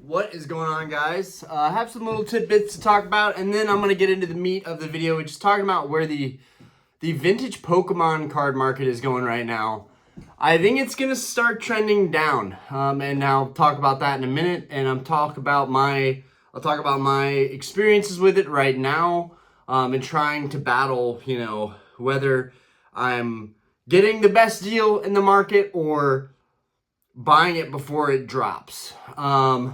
What is going on, guys? I have some little tidbits to talk about, and then I'm going to get into the meat of the video, which is talking about where the vintage Pokemon card market is going right now. I think it's going to start trending down, and I'll talk about that in a minute, and I'll talk about my experiences with it right now, and trying to battle, whether I'm getting the best deal in the market or buying it before it drops. But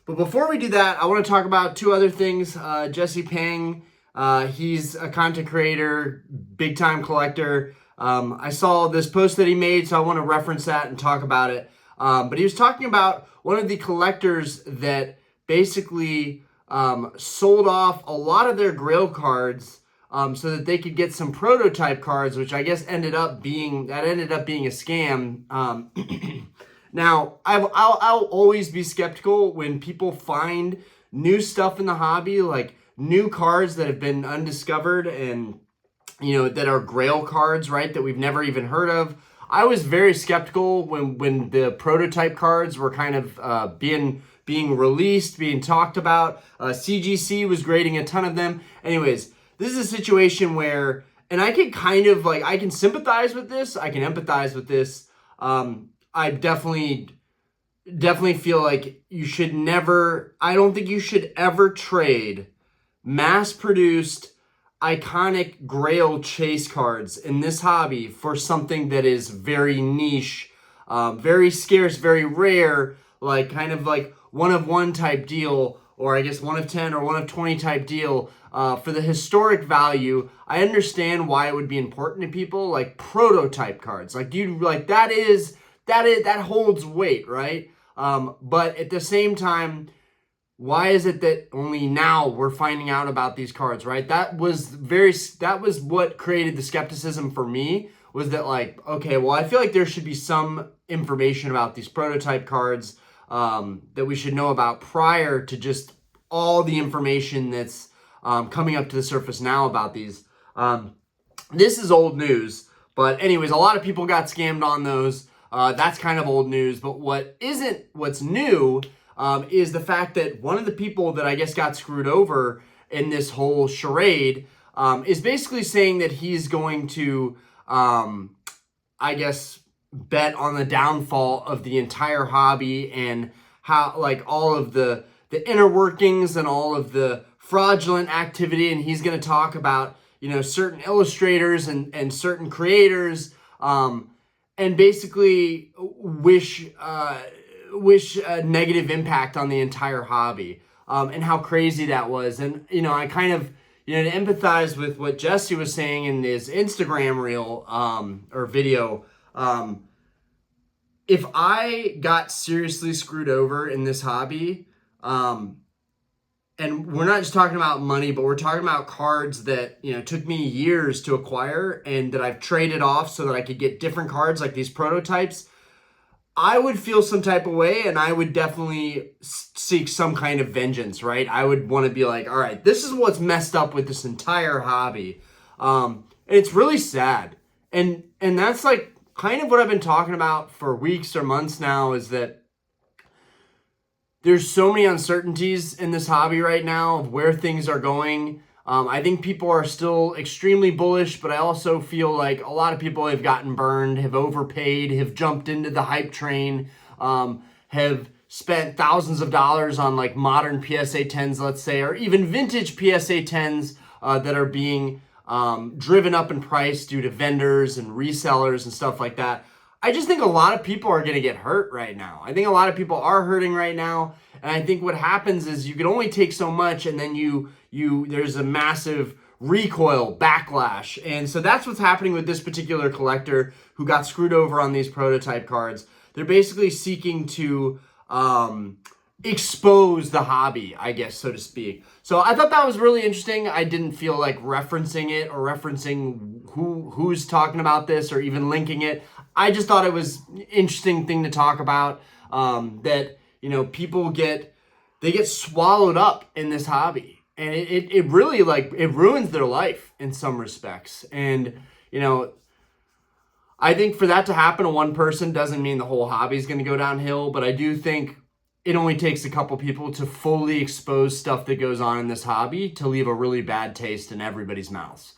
before we do that, I want to talk about two other things. Jesse Pang, he's a content creator, big time collector. I saw this post that he made, so I want to reference that and talk about it. But he was talking about one of the collectors that basically sold off a lot of their Grail cards so that they could get some prototype cards, which I guess ended up being a scam. Now, I'll always be skeptical when people find new stuff in the hobby, like new cards that have been undiscovered and, that are Grail cards, right, that we've never even heard of. I was very skeptical when the prototype cards were kind of being released, being talked about. CGC was grading a ton of them. Anyways, this is a situation where, and I can kind of I can sympathize with this. I can empathize with this. I definitely feel like I don't think you should ever trade mass-produced iconic Grail chase cards in this hobby for something that is very niche, very scarce, very rare, kind of like one of one type deal, or I guess 1 of 10 or 1 of 20 type deal. For the historic value, I understand why it would be important to people, like prototype cards. That holds weight, right? But at the same time, why is it that only now we're finding out about these cards, right? That was what created the skepticism for me, was that okay, well, I feel like there should be some information about these prototype cards that we should know about prior to just all the information that's coming up to the surface now about these. This is old news, but anyways, a lot of people got scammed on those. That's kind of old news, but what's new is the fact that one of the people that I guess got screwed over in this whole charade is basically saying that he's going to, I guess, bet on the downfall of the entire hobby and how, all of the inner workings and all of the fraudulent activity, and he's going to talk about, certain illustrators and certain creators, and basically wish a negative impact on the entire hobby, and how crazy that was. And, I kind of, to empathize with what Jesse was saying in his Instagram reel, or video, if I got seriously screwed over in this hobby, and we're not just talking about money, but we're talking about cards that, took me years to acquire and that I've traded off so that I could get different cards like these prototypes, I would feel some type of way, and I would definitely seek some kind of vengeance, right? I would want to be like, all right, this is what's messed up with this entire hobby. And it's really sad. And that's kind of what I've been talking about for weeks or months now, is that there's so many uncertainties in this hobby right now of where things are going. I think people are still extremely bullish, but I also feel like a lot of people have gotten burned, have overpaid, have jumped into the hype train, have spent thousands of dollars on modern PSA 10s, let's say, or even vintage PSA 10s that are being driven up in price due to vendors and resellers and stuff like that. I just think a lot of people are going to get hurt right now. I think a lot of people are hurting right now. And I think what happens is you can only take so much, and then there's a massive recoil backlash. And so that's what's happening with this particular collector who got screwed over on these prototype cards. They're basically seeking to expose the hobby, I guess, so to speak. So I thought that was really interesting. I didn't feel like referencing it or referencing who's talking about this or even linking it. I just thought it was an interesting thing to talk about, that, people get swallowed up in this hobby, and it really it ruins their life in some respects. And, I think for that to happen to one person doesn't mean the whole hobby is going to go downhill, but I do think it only takes a couple people to fully expose stuff that goes on in this hobby to leave a really bad taste in everybody's mouths.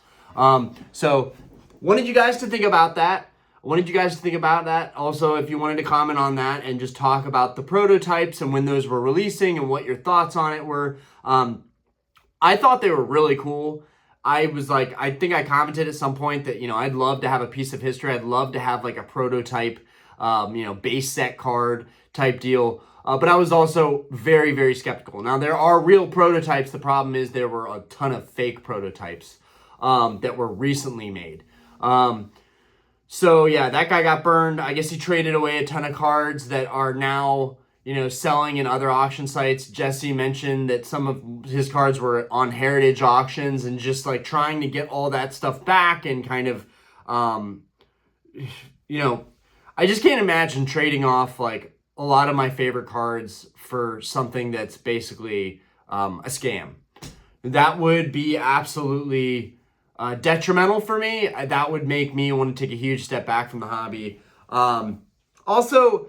So wanted you guys to think about that. Also, if you wanted to comment on that and just talk about the prototypes and when those were releasing and what your thoughts on it were. I thought they were really cool. I was like, I think I commented at some point that, I'd love to have a piece of history. I'd love to have like a prototype, base set card type deal. But I was also very, very skeptical. Now, there are real prototypes. The problem is there were a ton of fake prototypes that were recently made. So, yeah, that guy got burned. I guess he traded away a ton of cards that are now, selling in other auction sites. Jesse mentioned that some of his cards were on heritage auctions and just, like, trying to get all that stuff back and kind of, I just can't imagine trading off, like, a lot of my favorite cards for something that's basically a scam. That would be absolutely detrimental for me. That would make me want to take a huge step back from the hobby. Also,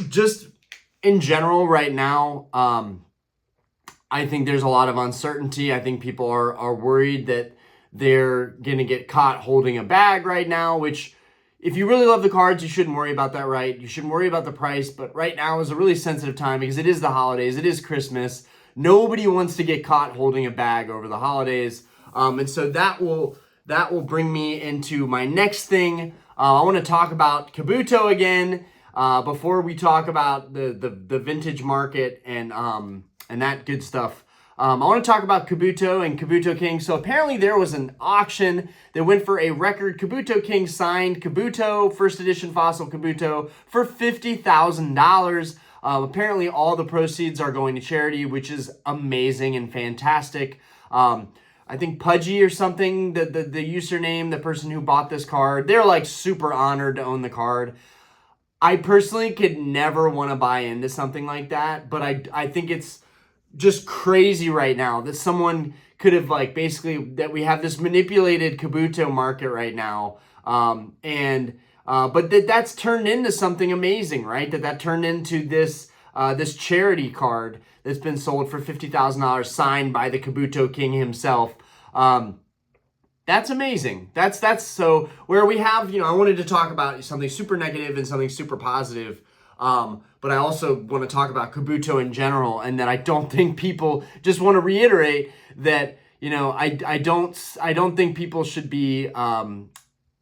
just in general right now, I think there's a lot of uncertainty. I think people are worried that they're going to get caught holding a bag right now, which if you really love the cards, you shouldn't worry about that, right? You shouldn't worry about the price, but right now is a really sensitive time because it is the holidays. It is Christmas. Nobody wants to get caught holding a bag over the holidays. And so that will bring me into my next thing. I want to talk about Kabuto again before we talk about the vintage market and that good stuff. I want to talk about Kabuto and Kabuto King. So apparently there was an auction that went for a record Kabuto King signed Kabuto, first edition fossil Kabuto, for $50,000. Apparently all the proceeds are going to charity, which is amazing and fantastic. I think Pudgy or something, the username, the person who bought this card, they're like super honored to own the card. I personally could never want to buy into something like that, but I think it's just crazy right now that someone could have like basically that we have this manipulated Kabuto market right now. But that's turned into something amazing, right? That turned into this charity card that's been sold for $50,000 signed by the Kabuto King himself. That's amazing. That's so where we have, I wanted to talk about something super negative and something super positive. But I also want to talk about Kabuto in general, and that I don't think people, just want to reiterate that, I don't think people should be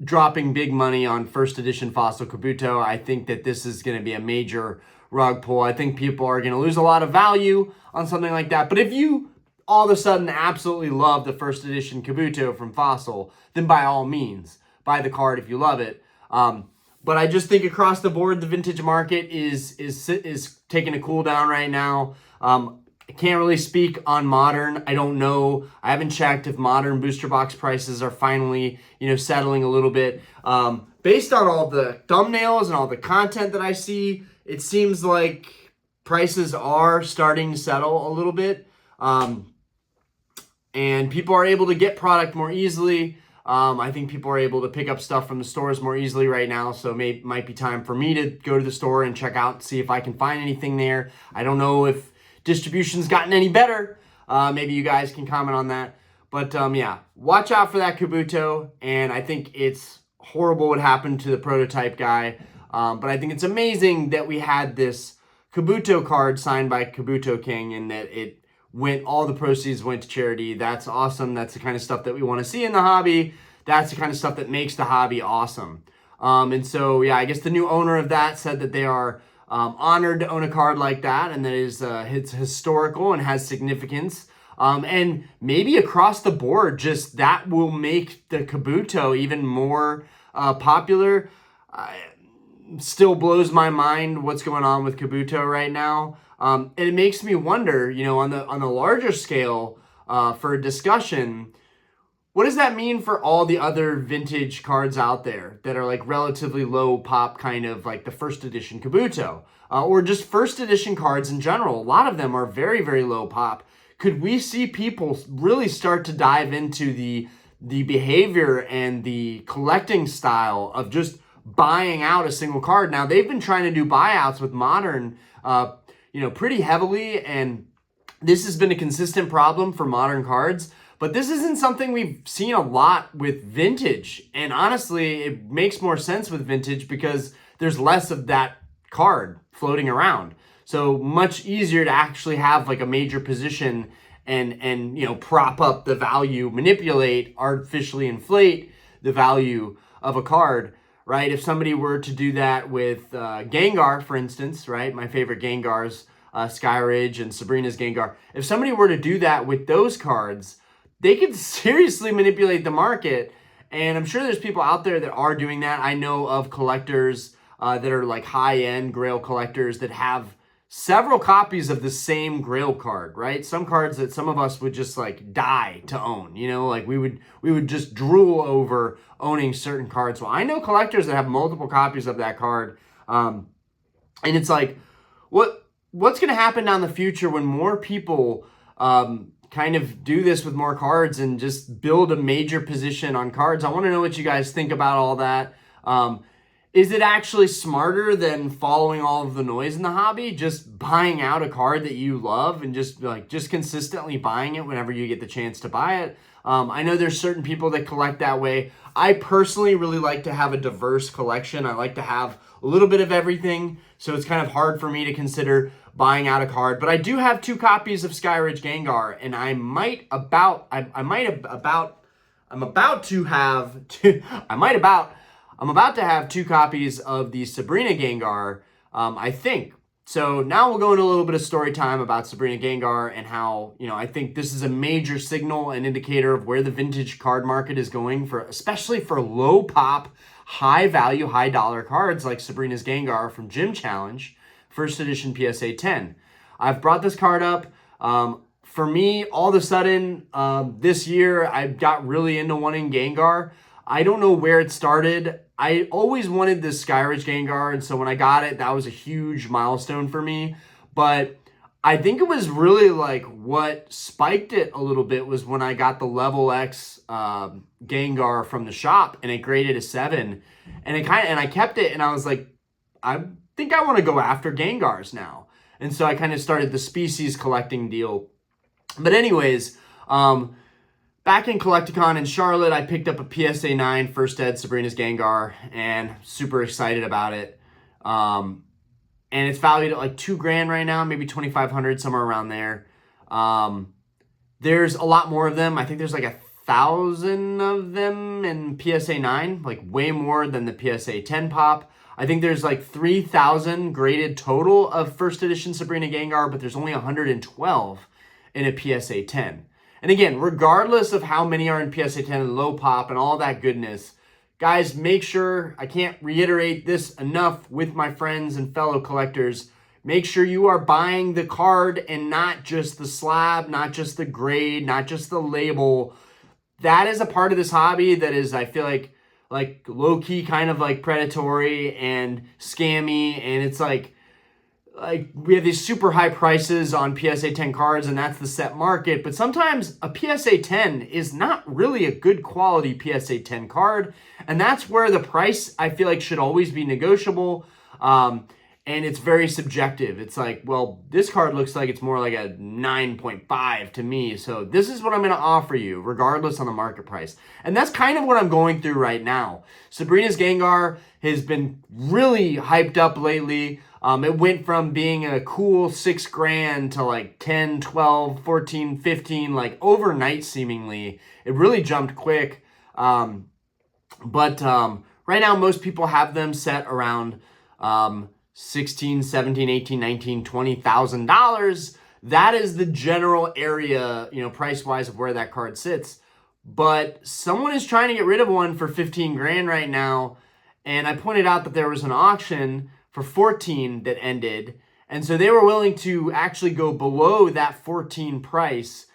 dropping big money on first edition fossil Kabuto. I think that this is going to be a major rug pull. I think people are going to lose a lot of value on something like that. But if you all of a sudden absolutely love the first edition Kabuto from Fossil, then by all means, buy the card if you love it. But I just think across the board, the vintage market is taking a cool down right now. I can't really speak on modern. I don't know. I haven't checked if modern booster box prices are finally, settling a little bit. Based on all the thumbnails and all the content that I see, it seems like prices are starting to settle a little bit. And people are able to get product more easily. I think people are able to pick up stuff from the stores more easily right now, so might be time for me to go to the store and check out, see if I can find anything there. I don't know if distribution's gotten any better. Maybe you guys can comment on that. But yeah, watch out for that Kabuto, and I think it's horrible what happened to the prototype guy. But I think it's amazing that we had this Kabuto card signed by Kabuto King and that all the proceeds went to charity. That's awesome. That's the kind of stuff that we want to see in the hobby. That's the kind of stuff that makes the hobby awesome. And so, yeah, I guess the new owner of that said that they are honored to own a card like that, and that it's historical and has significance. And maybe across the board, just that will make the Kabuto even more popular. Still blows my mind what's going on with Kabuto right now. And it makes me wonder, on the larger scale, for a discussion, what does that mean for all the other vintage cards out there that are like relatively low pop, kind of like the first edition Kabuto, or just first edition cards in general? A lot of them are very, very low pop. Could we see people really start to dive into the behavior and the collecting style of just buying out a single card? Now, they've been trying to do buyouts with modern, pretty heavily, and this has been a consistent problem for modern cards. But this isn't something we've seen a lot with vintage. And honestly, it makes more sense with vintage because there's less of that card floating around. So much easier to actually have like a major position and prop up the value, manipulate, artificially inflate the value of a card, right? If somebody were to do that with Gengar, for instance, right? My favorite Gengars, Skyridge and Sabrina's Gengar. If somebody were to do that with those cards, they could seriously manipulate the market. And I'm sure there's people out there that are doing that. I know of collectors that are like high-end Grail collectors that have several copies of the same Grail card, right? Some cards that some of us would just like die to own, like we would just drool over owning certain cards. Well, I know collectors that have multiple copies of that card. And it's like, what's going to happen down the future when more people kind of do this with more cards and just build a major position on cards? I want to know what you guys think about all that. Is it actually smarter than following all of the noise in the hobby? Just buying out a card that you love and just consistently buying it whenever you get the chance to buy it. I know there's certain people that collect that way. I personally really like to have a diverse collection. I like to have a little bit of everything. So it's kind of hard for me to consider buying out a card. But I do have 2 copies of Skyridge Gengar, and I'm about to have 2 copies of the Sabrina Gengar, I think. So now we'll go into a little bit of story time about Sabrina Gengar and how, I think this is a major signal and indicator of where the vintage card market is going, especially for low pop, high value, high dollar cards like Sabrina's Gengar from Gym Challenge, first edition PSA 10. I've brought this card up. For me, all of a sudden, this year, I got really into wanting Gengar. I don't know where it started. I always wanted this Skyridge Gengar, and so when I got it, that was a huge milestone for me. But I think it was really like what spiked it a little bit was when I got the Level X Gengar from the shop, and it graded a 7. And I kept it, and I was like, I think I want to go after Gengars now. And so I kind of started the species collecting deal. But anyways, back in Collecticon in Charlotte, I picked up a PSA 9 first ed Sabrina's Gengar, and super excited about it. And it's valued at like $2,000 right now, maybe $2,500, somewhere around there. There's a lot more of them. I think there's like 1,000 of them in PSA 9, like way more than the PSA 10 pop. I think there's like 3,000 graded total of first edition Sabrina Gengar, but there's only 112 in a PSA 10. And again, regardless of how many are in PSA 10 and low pop and all that goodness, guys, make sure, I can't reiterate this enough with my friends and fellow collectors, make sure you are buying the card and not just the slab, not just the grade, not just the label. That is a part of this hobby that is, I feel like low-key kind of like predatory and scammy, and it's like we have these super high prices on PSA 10 cards, and that's the set market. But sometimes a PSA 10 is not really a good quality PSA 10 card, and that's where the price, I feel like, should always be negotiable. And it's very subjective. It's like, well, this card looks like it's more like a 9.5 to me. So this is what I'm going to offer you, regardless on the market price. And that's kind of what I'm going through right now. Sabrina's Gengar has been really hyped up lately. It went from being a cool $6,000 to like 10, 12, 14, 15, like overnight seemingly. It really jumped quick. But right now, most people have them set around $16, $17, $18, $19, $20,000. That is the general area, price-wise of where that card sits. But someone is trying to get rid of one for $15,000 right now. And I pointed out that there was an auction for 14 that ended. And so they were willing to actually go below that 14 price.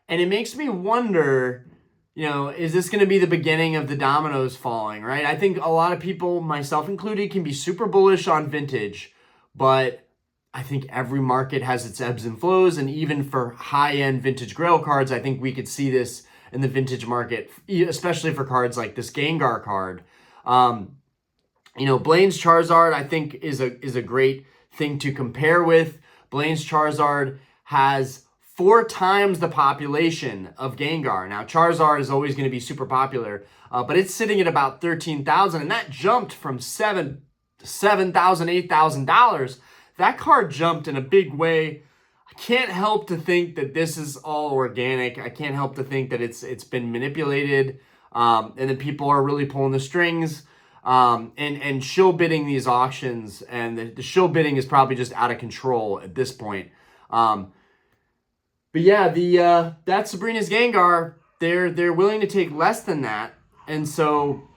And it makes me wonder, is this going to be the beginning of the dominoes falling, right? I think a lot of people, myself included, can be super bullish on vintage, but I think every market has its ebbs and flows. And even for high-end vintage Grail cards, I think we could see this in the vintage market, especially for cards like this Gengar card. Blaine's Charizard, I think, is a great thing to compare with. Blaine's Charizard has 4 times the population of Gengar. Now, Charizard is always going to be super popular, but it's sitting at about 13,000, and that jumped from $7,000, $8,000. That card jumped in a big way. I can't help to think that this is all organic. I can't help to think that it's been manipulated, and that people are really pulling the strings, and shill bidding these auctions, and the shill bidding is probably just out of control at this point. But yeah, that's Sabrina's Gengar. They're willing to take less than that, and so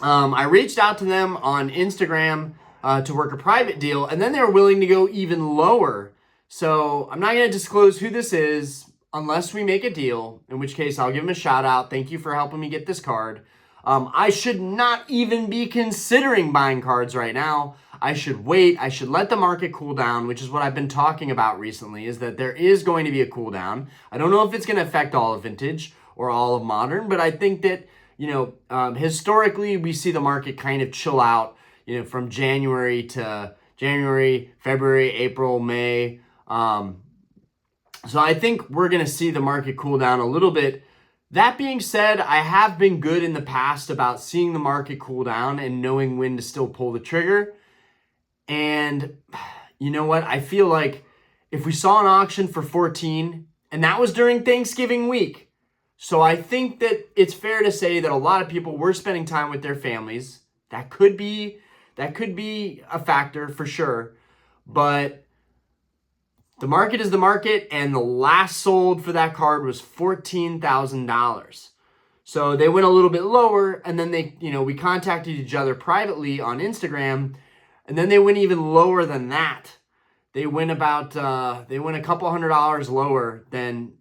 I reached out to them on Instagram to work a private deal, and then they were willing to go even lower. So I'm not going to disclose who this is unless we make a deal, in which case I'll give them a shout out. Thank you for helping me get this card. I should not even be considering buying cards right now. I should wait. I should let the market cool down, which is what I've been talking about recently, is that there is going to be a cool down. I don't know if it's going to affect all of Vintage or all of Modern, but I think that, historically we see the market kind of chill out, from January to January, February, April, May. So I think we're going to see the market cool down a little bit. That being said, I have been good in the past about seeing the market cool down and knowing when to still pull the trigger. And you know what? I feel like if we saw an auction for 14, and that was during Thanksgiving week, so I think that it's fair to say that a lot of people were spending time with their families. That could be a factor for sure. But the market is the market, and the last sold for that card was $14,000. So they went a little bit lower, and then we contacted each other privately on Instagram, and then they went even lower than that. They went a couple $100 lower than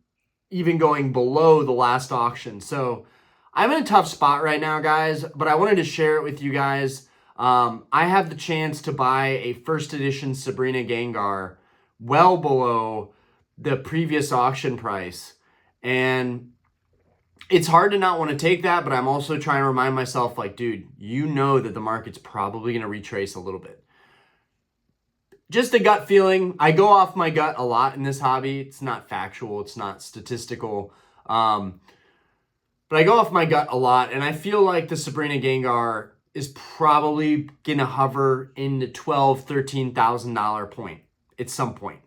even going below the last auction. So I'm in a tough spot right now, guys, but I wanted to share it with you guys. I have the chance to buy a first edition Sabrina Gengar well below the previous auction price. And it's hard to not want to take that, but I'm also trying to remind myself, like, dude, that the market's probably going to retrace a little bit. Just a gut feeling. I go off my gut a lot in this hobby. It's not factual. It's not statistical. But I go off my gut a lot, and I feel like the Sabrina Gengar is probably going to hover in the $12,000, $13,000 point at some point.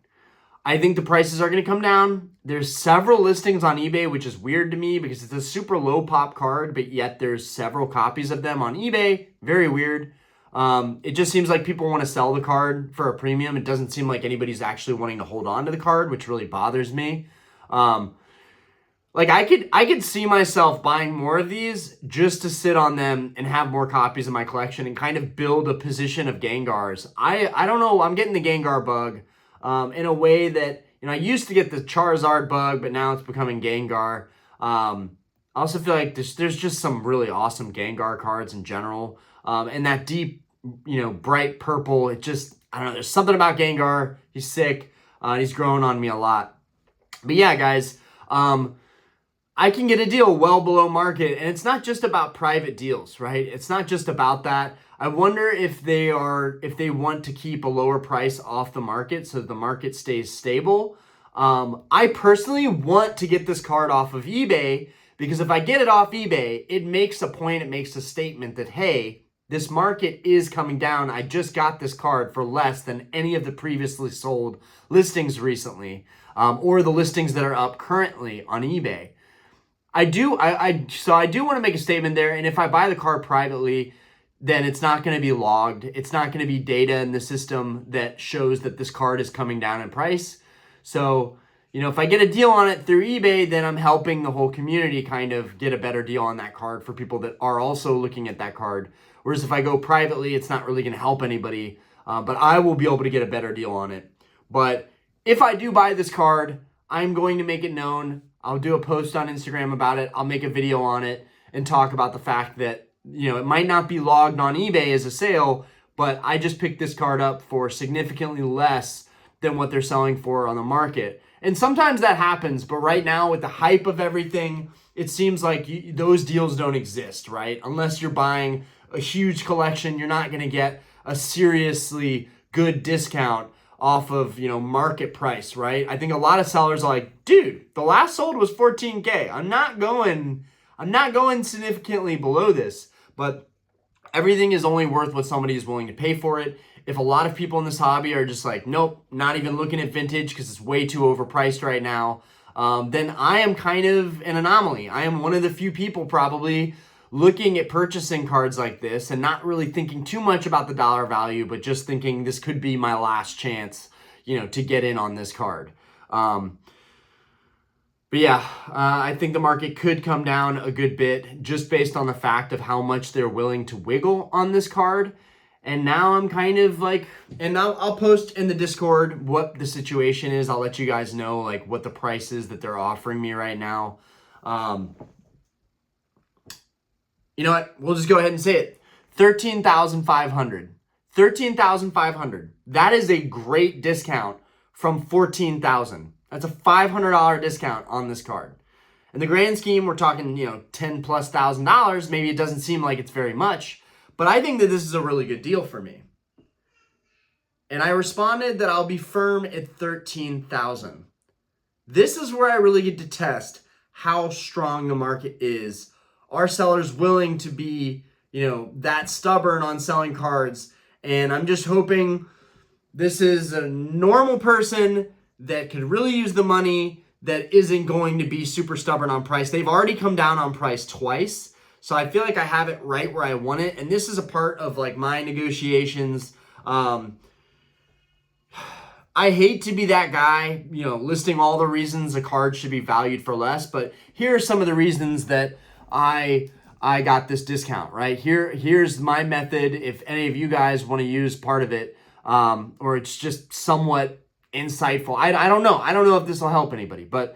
I think the prices are going to come down. There's several listings on eBay, which is weird to me because it's a super low pop card, but yet there's several copies of them on eBay. Very weird. It just seems like people want to sell the card for a premium. It doesn't seem like anybody's actually wanting to hold on to the card, which really bothers me. Like I could see myself buying more of these just to sit on them and have more copies in my collection and kind of build a position of Gengars. I don't know. I'm getting the Gengar bug in a way that, I used to get the Charizard bug, but now it's becoming Gengar. I also feel like there's just some really awesome Gengar cards in general. And that deep, bright purple, I don't know. There's something about Gengar. He's sick. He's growing on me a lot. But yeah, guys, I can get a deal well below market, and it's not just about private deals, right? It's not just about that. I wonder if they want to keep a lower price off the market so the market stays stable. I personally want to get this card off of eBay because if I get it off eBay, it makes a point, it makes a statement that, hey, this market is coming down. I just got this card for less than any of the previously sold listings recently, or the listings that are up currently on eBay. I do want to make a statement there, and if I buy the card privately, then it's not going to be logged. It's not going to be data in the system that shows that this card is coming down in price. So, if I get a deal on it through eBay, then I'm helping the whole community kind of get a better deal on that card for people that are also looking at that card. Whereas if I go privately, it's not really going to help anybody, but I will be able to get a better deal on it. But if I do buy this card, I'm going to make it known. I'll do a post on Instagram about it. I'll make a video on it and talk about the fact that, it might not be logged on eBay as a sale, but I just picked this card up for significantly less than what they're selling for on the market. And sometimes that happens, but right now with the hype of everything, it seems like those deals don't exist, right? Unless you're buying a huge collection, you're not going to get a seriously good discount off of, market price, right? I think a lot of sellers are like, dude, the last sold was 14K. I'm not going significantly below this, but everything is only worth what somebody is willing to pay for it. If a lot of people in this hobby are just like, nope, not even looking at vintage because it's way too overpriced right now, then I am kind of an anomaly. I am one of the few people probably looking at purchasing cards like this and not really thinking too much about the dollar value, but just thinking this could be my last chance, to get in on this card. But yeah, I think the market could come down a good bit just based on the fact of how much they're willing to wiggle on this card. And now I'm kind of like, and I'll post in the Discord what the situation is. I'll let you guys know like what the price is that they're offering me right now. You know what? We'll just go ahead and say it. $13,500. $13,500. That is a great discount from $14,000. That's a $500 discount on this card. In the grand scheme, we're talking, $10,000+. Maybe it doesn't seem like it's very much, but I think that this is a really good deal for me. And I responded that I'll be firm at $13,000. This is where I really get to test how strong the market is. Are sellers willing to be, that stubborn on selling cards? And I'm just hoping this is a normal person that could really use the money that isn't going to be super stubborn on price. They've already come down on price twice. So I feel like I have it right where I want it. And this is a part of like my negotiations. I hate to be that guy, listing all the reasons a card should be valued for less, but here are some of the reasons that I got this discount, right? Here's my method. If any of you guys want to use part of it, or it's just somewhat insightful. I don't know. I don't know if this will help anybody, but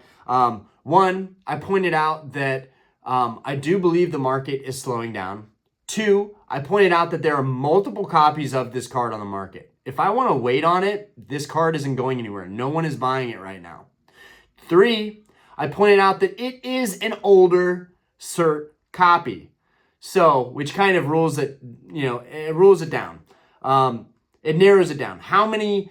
one, I pointed out that I do believe the market is slowing down. Two, I pointed out that there are multiple copies of this card on the market. If I want to wait on it, this card isn't going anywhere. No one is buying it right now. Three, I pointed out that it is an older cert copy. So, which kind of rules it, it rules it down. It narrows it down. How many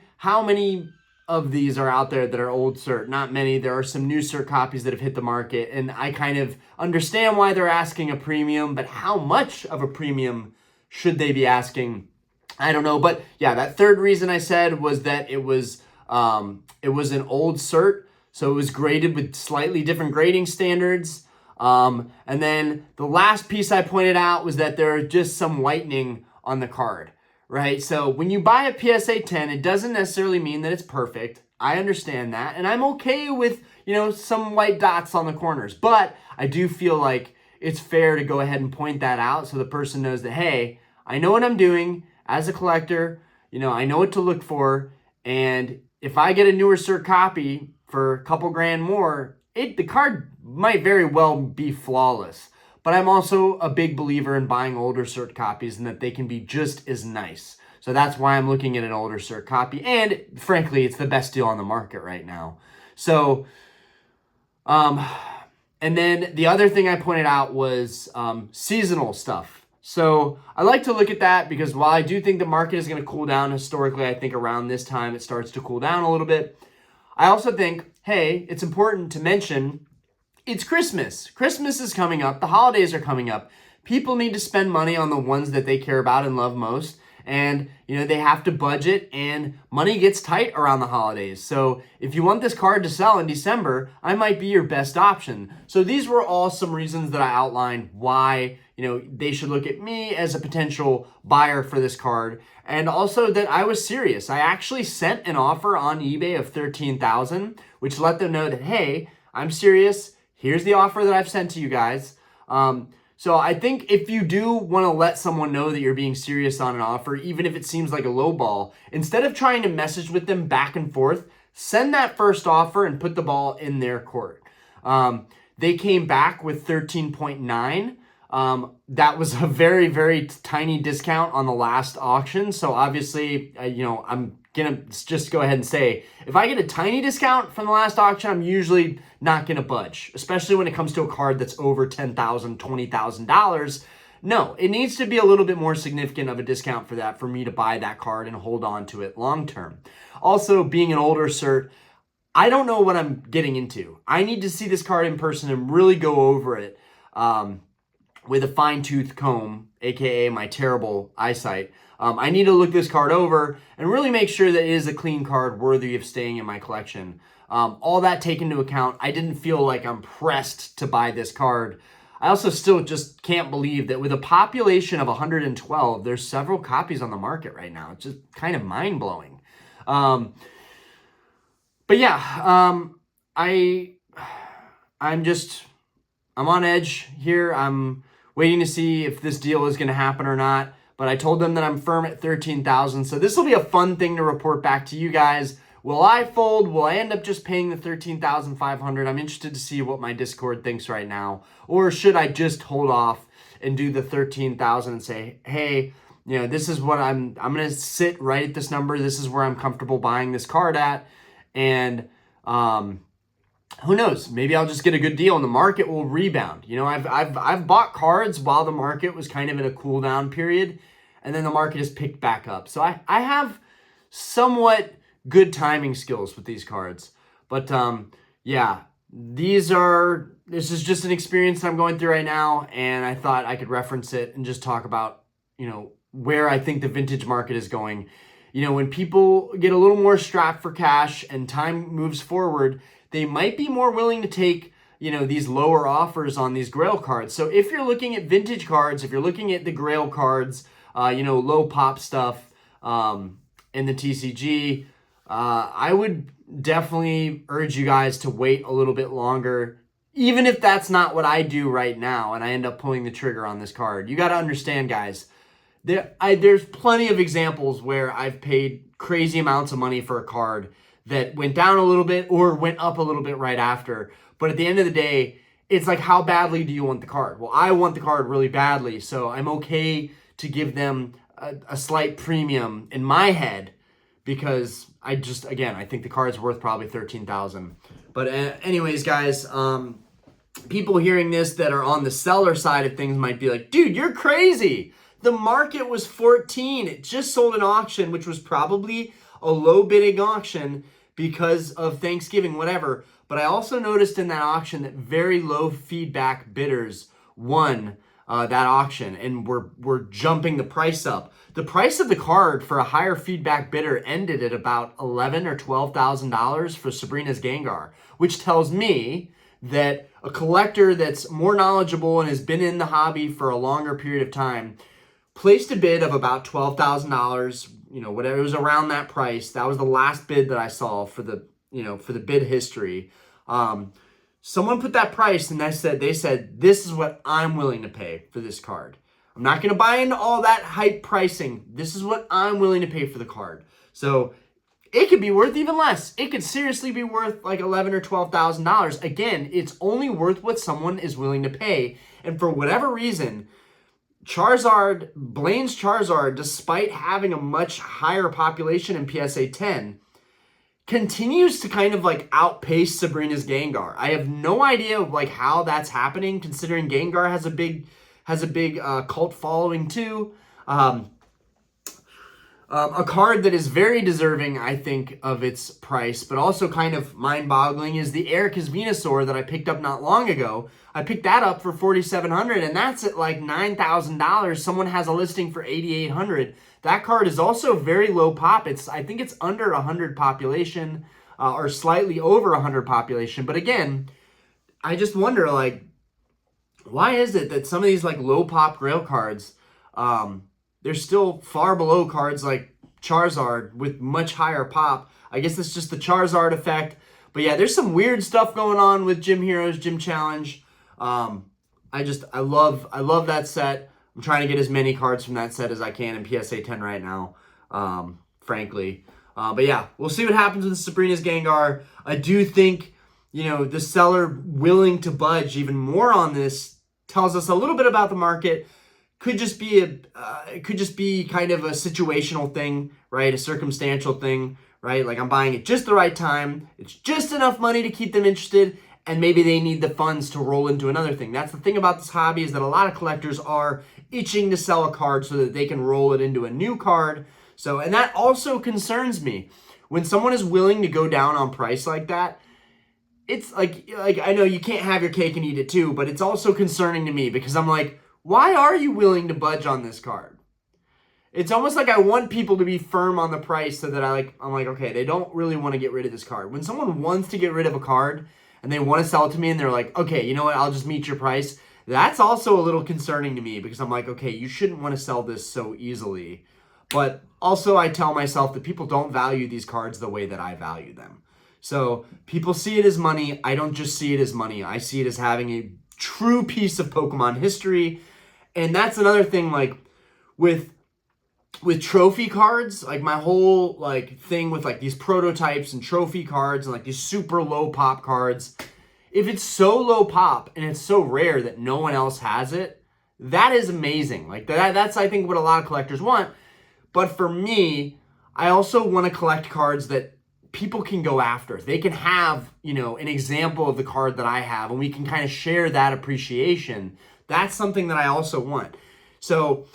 of these are out there that are old cert? Not many. There are some new cert copies that have hit the market, and I kind of understand why they're asking a premium, but how much of a premium should they be asking? I don't know. But yeah, that third reason I said was that it was an old cert, so it was graded with slightly different grading standards. And then the last piece I pointed out was that there are just some whitening on the card, right? So when you buy a PSA 10, it doesn't necessarily mean that it's perfect. I understand that. And I'm okay with, some white dots on the corners, but I do feel like it's fair to go ahead and point that out so the person knows that, hey, I know what I'm doing as a collector. I know what to look for. And if I get a newer cert copy for a couple grand more, the card might very well be flawless, but I'm also a big believer in buying older cert copies and that they can be just as nice. So that's why I'm looking at an older cert copy. And frankly, it's the best deal on the market right now. So, and then the other thing I pointed out was seasonal stuff. So I like to look at that because while I do think the market is going to cool down historically, I think around this time it starts to cool down a little bit. I also think, hey, it's important to mention it's Christmas. Christmas is coming up. The holidays are coming up. People need to spend money on the ones that they care about and love most. And, they have to budget and money gets tight around the holidays. So if you want this card to sell in December, I might be your best option. So these were all some reasons that I outlined why, they should look at me as a potential buyer for this card. And also that I was serious. I actually sent an offer on eBay of $13,000, which let them know that, hey, I'm serious. Here's the offer that I've sent to you guys. So I think if you do want to let someone know that you're being serious on an offer, even if it seems like a low ball, instead of trying to message with them back and forth, send that first offer and put the ball in their court. They came back with 13.9. That was a very, very tiny discount on the last auction. So obviously, I'm going to just go ahead and say, if I get a tiny discount from the last auction, I'm usually not going to budge, especially when it comes to a card that's over $10,000, $20,000. No, it needs to be a little bit more significant of a discount for that for me to buy that card and hold on to it long term. Also, being an older cert, I don't know what I'm getting into. I need to see this card in person and really go over it with a fine-tooth comb, aka my terrible eyesight. I need to look this card over and really make sure that it is a clean card worthy of staying in my collection. All that taken into account, I didn't feel like I'm pressed to buy this card. I also still just can't believe that with a population of 112, there's several copies on the market right now. It's just kind of mind-blowing. But yeah, I'm on edge here. I'm waiting to see if this deal is going to happen or not. But I told them that I'm firm at 13,000. So this will be a fun thing to report back to you guys. Will I fold? Will I end up just paying the 13,500? I'm interested to see what my Discord thinks right now. Or should I just hold off and do the 13,000 and say, hey, you know, this is what I'm going to sit right at this number. This is where I'm comfortable buying this card at. And who knows? Maybe I'll just get a good deal and the market will rebound. You know, I've bought cards while the market was kind of in a cool down period, and then the market has picked back up. So I have somewhat good timing skills with these cards. But yeah, this is just an experience that I'm going through right now, and I thought I could reference it and just talk about, you know, where I think the vintage market is going. You know, when people get a little more strapped for cash and time moves forward, they might be more willing to take, you know, these lower offers on these Grail cards. So if you're looking at vintage cards, if you're looking at the Grail cards, you know, low pop stuff in the TCG, I would definitely urge you guys to wait a little bit longer, even if that's not what I do right now and I end up pulling the trigger on this card. You got to understand, guys, there's plenty of examples where I've paid crazy amounts of money for a card that went down a little bit or went up a little bit right after. But at the end of the day, it's like, how badly do you want the card? Well, I want the card really badly, so I'm okay to give them a slight premium in my head because I think the card's worth probably 13,000. But anyways, guys, people hearing this that are on the seller side of things might be like, dude, you're crazy. The market was 14. It just sold an auction, which was probably a low bidding auction because of Thanksgiving, whatever. But I also noticed in that auction that very low feedback bidders won that auction and were jumping the price up. The price of the card for a higher feedback bidder ended at about $11,000 or $12,000 for Sabrina's Gengar, which tells me that a collector that's more knowledgeable and has been in the hobby for a longer period of time placed a bid of about $12,000. You know, whatever, it was around that price. That was the last bid that I saw for the, you know, for the bid history. Someone put that price and they said, this is what I'm willing to pay for this card. I'm not going to buy into all that hype pricing. This is what I'm willing to pay for the card. So it could be worth even less. It could seriously be worth like $11,000 or $12,000. Again, it's only worth what someone is willing to pay. And for whatever reason, Blaine's Charizard, despite having a much higher population in PSA 10, continues to kind of like outpace Sabrina's Gengar. I have no idea like how that's happening, considering Gengar has a big cult following too. A card that is very deserving, I think, of its price, but also kind of mind-boggling is the Erika's Venusaur that I picked up not long ago. I picked that up for $4,700, and that's at like $9,000. Someone has a listing for $8,800. That card is also very low pop. I think it's under 100 population, or slightly over 100 population. But again, I just wonder, like, why is it that some of these like low pop Grail cards, they're still far below cards like Charizard with much higher pop? I guess it's just the Charizard effect. But yeah, there's some weird stuff going on with Gym Heroes, Gym Challenge. I love that set. I'm trying to get as many cards from that set as I can in PSA 10 right now, frankly. But yeah, we'll see what happens with Sabrina's Gengar. I do think, you know, the seller willing to budge even more on this tells us a little bit about the market. Could just be it could just be kind of a situational thing, right? A circumstantial thing, right? Like I'm buying at just the right time. It's just enough money to keep them interested, and maybe they need the funds to roll into another thing. That's the thing about this hobby, is that a lot of collectors are itching to sell a card so that they can roll it into a new card. So, and that also concerns me. When someone is willing to go down on price like that, it's like I know you can't have your cake and eat it too, but it's also concerning to me because I'm like, why are you willing to budge on this card? It's almost like I want people to be firm on the price so that I'm like, okay, they don't really want to get rid of this card. When someone wants to get rid of a card and they want to sell it to me and they're like, okay, you know what, I'll just meet your price. That's also a little concerning to me because I'm like, okay, you shouldn't want to sell this so easily. But also I tell myself that people don't value these cards the way that I value them. So people see it as money. I don't just see it as money. I see it as having a true piece of Pokemon history. And that's another thing, like with trophy cards, like my whole like thing with like these prototypes and trophy cards and like these super low pop cards. If it's so low pop and it's so rare that no one else has it, that is amazing. Like that's I think what a lot of collectors want. But for me, I also want to collect cards that people can go after. They can have, you know, an example of the card that I have and we can kind of share that appreciation. That's something that I also want. So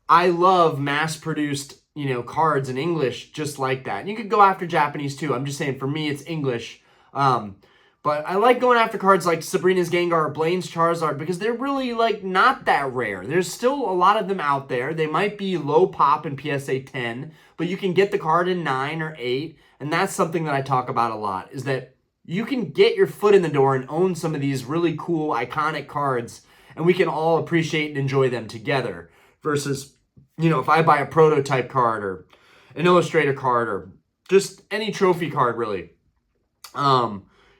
I love mass-produced, you know, cards in English just like that. And you could go after Japanese too. I'm just saying for me, it's English. But I like going after cards like Sabrina's Gengar or Blaine's Charizard because they're really like not that rare. There's still a lot of them out there. They might be low pop in PSA 10, but you can get the card in 9 or 8. And that's something that I talk about a lot is that you can get your foot in the door and own some of these really cool, iconic cards and we can all appreciate and enjoy them together versus, you know, if I buy a prototype card or an illustrator card or just any trophy card really,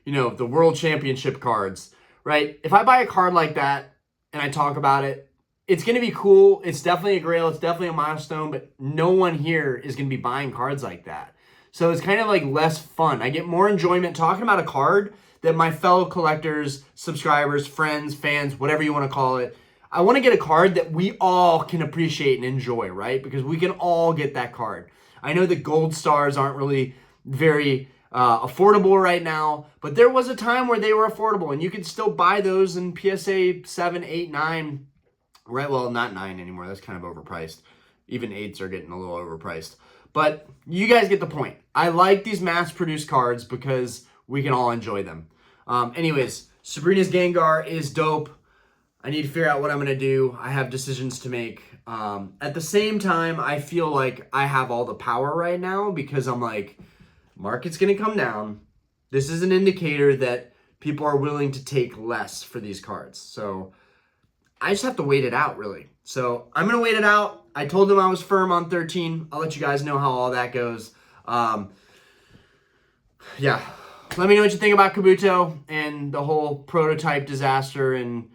you know, the World Championship cards, right? If I buy a card like that and I talk about it, it's going to be cool. It's definitely a grail. It's definitely a milestone, but no one here is going to be buying cards like that. So it's kind of like less fun. I get more enjoyment talking about a card that my fellow collectors, subscribers, friends, fans, whatever you want to call it, I want to get a card that we all can appreciate and enjoy, right? Because we can all get that card. I know that gold stars aren't really very affordable right now, but there was a time where they were affordable and you could still buy those in PSA 7, 8, 9, right? Well, not 9 anymore. That's kind of overpriced. Even 8s are getting a little overpriced. But you guys get the point. I like these mass-produced cards because we can all enjoy them. Anyways, Sabrina's Gengar is dope. I need to figure out what I'm going to do. I have decisions to make. At the same time, I feel like I have all the power right now because I'm like, market's going to come down. This is an indicator that people are willing to take less for these cards. So I just have to wait it out, really. So I'm going to wait it out. I told them I was firm on 13. I'll let you guys know how all that goes. Yeah. Let me know what you think about Kabuto and the whole prototype disaster and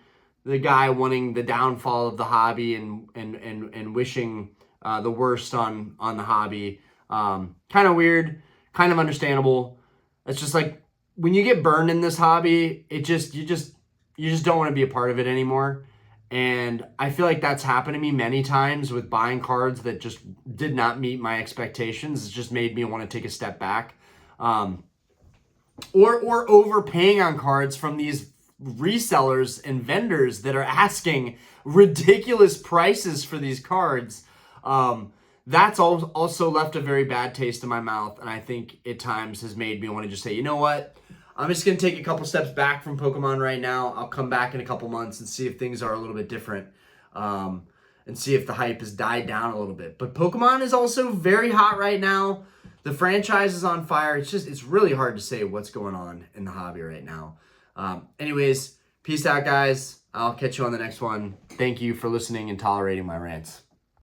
the guy wanting the downfall of the hobby and wishing the worst on the hobby. Kind of weird, kind of understandable. It's just like when you get burned in this hobby, you just don't want to be a part of it anymore. And I feel like that's happened to me many times with buying cards that just did not meet my expectations. It's just made me want to take a step back. Or overpaying on cards from these resellers and vendors that are asking ridiculous prices for these cards. That's also left a very bad taste in my mouth, and I think at times has made me want to just say, you know what? I'm just going to take a couple steps back from Pokemon right now. I'll come back in a couple months and see if things are a little bit different, and see if the hype has died down a little bit. But Pokemon is also very hot right now. The franchise is on fire. It's really hard to say what's going on in the hobby right now. Anyways, peace out, guys. I'll catch you on the next one. Thank you for listening and tolerating my rants.